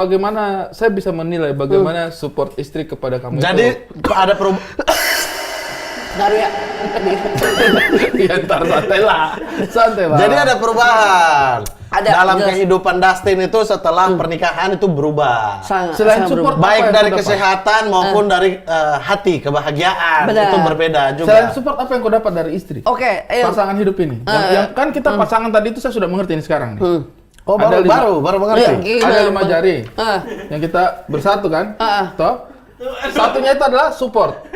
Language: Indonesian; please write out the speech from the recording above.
Bagaimana saya bisa menilai bagaimana support istri kepada kamu Jadi ada perubahan. Baru ya. ya ntar santai lah. Jadi ada perubahan. Ada, Dalam jelas. kehidupan Dustin itu setelah pernikahan itu berubah. Selain support, berubah. Baik apa yang dari kau dapat? kesehatan maupun dari hati, kebahagiaan. Benar. Itu berbeda juga. Selain support apa yang kau dapat dari istri? Oke, ayo. Pasangan hidup ini. Yang kan kita pasangan tadi itu saya sudah mengerti ini sekarang nih. Oh, Ada baru mengerti. Iya. Ada 5 jari. Ah. Yang kita bersatu kan? Ah. Toh? Satunya itu adalah support.